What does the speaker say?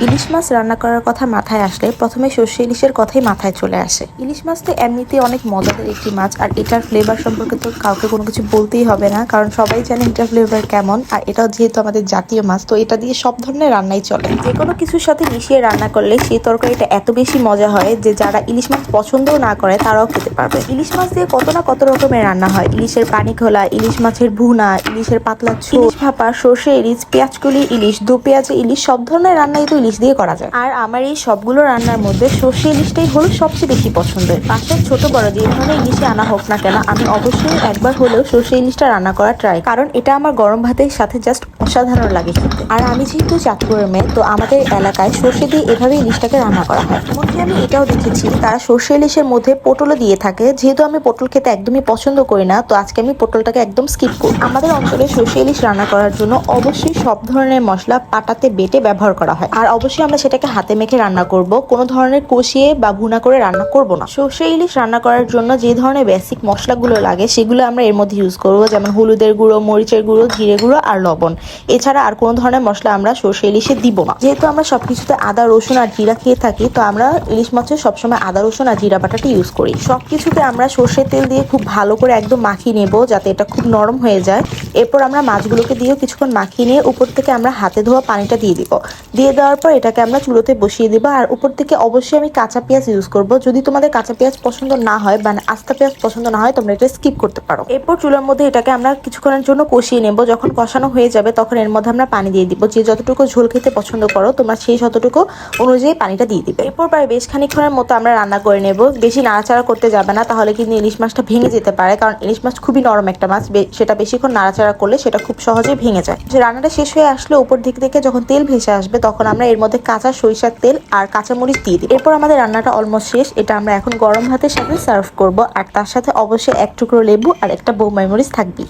ইলিশ মাছ রান্না করার কথা মাথায় আসলে প্রথমে সর্ষে ইলিশের কথাই মাথায় চলে আসে। ইলিশ মাছ তো এমনিতেই অনেক মজাদার একটি মাছ, আর এটার ফ্লেভার সম্পর্কে তো কাউকে কোনো কিছু বলতেই হবে না, কারণ সবাই জানে এটার ফ্লেভার কেমন। আর এটাও যেহেতু আমাদের জাতীয় মাছ, তো এটা দিয়ে সব ধরনের রান্নাই চলে। যে কোনো কিছুর সাথে মিশিয়ে রান্না করলে সেই তরকারিটা এত বেশি মজা হয় যে যারা ইলিশ মাছ পছন্দও না করে তারাও খেতে পারবে। ইলিশ মাছ দিয়ে কত না কত রকমের রান্না হয়। ইলিশের পানি খোলা, ইলিশ মাছের ভুনা, ইলিশের পাতলা ঝোল, ইলিশ ভাপা, সর্ষে ইলিশ, পেঁয়াজকলি ইলিশ, দু পেঁয়াজে ইলিশ, সব ধরনের রান্নাই তো ইলিশ দিয়ে করা যায়। আর আমার এই সবগুলো রান্নার মধ্যে সর্ষে ইলিশটাই হলো সবচেয়ে বেশি পছন্দের। বাসায় ছোট বড় যে ধরনের ইলিশে আনা হোক না কেন, আমি অবশ্যই একবার হলেও সর্ষে ইলিশটা রান্না করা ট্রাই, কারণ এটা আমার গরম ভাতের সাথে জাস্ট অসাধারণ লাগে খেতে। আর আমি যেহেতু চাঁদপুরের মেয়ে, তো আমাদের এলাকায় সর্ষে দিয়ে এভাবে ইলিশটাকে রান্না করা হয়। এমনকি আমি এটাও দেখেছি তারা সর্ষে ইলিশের মধ্যে পটলও দিয়ে থাকে। যেহেতু আমি পটল খেতে একদমই পছন্দ করি না, তো আজকে আমি পটলটাকে একদম স্কিপ করি। আমাদের অঞ্চলে সর্ষে ইলিশ রান্না করার জন্য অবশ্যই সব ধরনের মশলা পাটাতে বেটে ব্যবহার করা হয়। আর অবশ্যই আমরা সেটাকে হাতে মেখে রান্না করব, কোনো ধরনের কষিয়ে বা ভুনা করে রান্না করব না। সর্ষে ইলিশ রান্না করার জন্য যে ধরনের বেসিক মশলাগুলো লাগে সেগুলো আমরা এর মধ্যে ইউজ করব, যেমন হলুদের গুঁড়ো, মরিচের গুঁড়ো, জিরে গুঁড়ো আর লবণ। এছাড়া আর কোনো ধরনের মশলা আমরা সর্ষে ইলিশে দিব না। যেহেতু আমরা সবকিছুতে আদা, রসুন আর জিরা খেয়ে থাকি, তো আমরা ইলিশ মাছে সবসময় আদা, রসুন আর জিরা বাটাটা ইউজ করি। সবকিছুতে আমরা সর্ষের তেল দিয়ে খুব ভালো করে একদম মাখিয়ে নেব, যাতে এটা খুব নরম হয়ে যায়। এরপর আমরা মাছগুলোকে দিয়েও কিছুক্ষণ মাখিয়ে নিয়ে উপর থেকে আমরা হাতে ধোয়া পানিটা দিয়ে দিব। দিয়ে দেওয়ার পর এটাকে আমরা চুলোতে বসিয়ে দিব। আর উপর থেকে অবশ্যই আমি কাঁচা পেঁয়াজ ইউজ করব। যদি তোমাদের কাঁচা পেঁয়াজ পছন্দ না হয় বা আস্তা পেঁয়াজ পছন্দ না হয়, তোমরা এটা স্কিপ করতে পারো। এরপর চুলার মধ্যে এটাকে আমরা কিছুক্ষণের জন্য কষিয়ে নেব। যখন কষানো হয়ে যাবে তখন এর মধ্যে আমরা পানি দিয়ে দিব। যে যতটুকু ঝোল খেতে পছন্দ করো তোমরা সেই ততটুকু অনুযায়ী পানিটা দিয়ে দিবে। এরপর প্রায় বেশ খানিকক্ষণের মতো আমরা রান্না করে নেব। বেশি নাড়াচাড়া করতে যাবে না, তাহলে কিন্তু ইলিশ মাছটা ভেঙে যেতে পারে, কারণ ইলিশ মাছ খুবই নরম একটা মাছ। সেটা বেশিক্ষণ নাড়াচাড়া করলে সেটা খুব সহজেই ভেঙে যায়। যে রান্নাটা শেষ হয়ে আসলে উপর দিক থেকে যখন তেল ভেসে আসবে, তখন আমরা এর মধ্যে কাঁচা সরিষার তেল আর কাঁচামরিচ দিয়ে দিই। এরপর আমাদের রান্নাটা অলমোস্ট শেষ। এটা আমরা এখন গরম ভাতের সাথে সার্ভ করব, আর তার সাথে অবশ্যই এক টুকরো লেবু আর একটা বোম্বাই মরিচ থাকবে।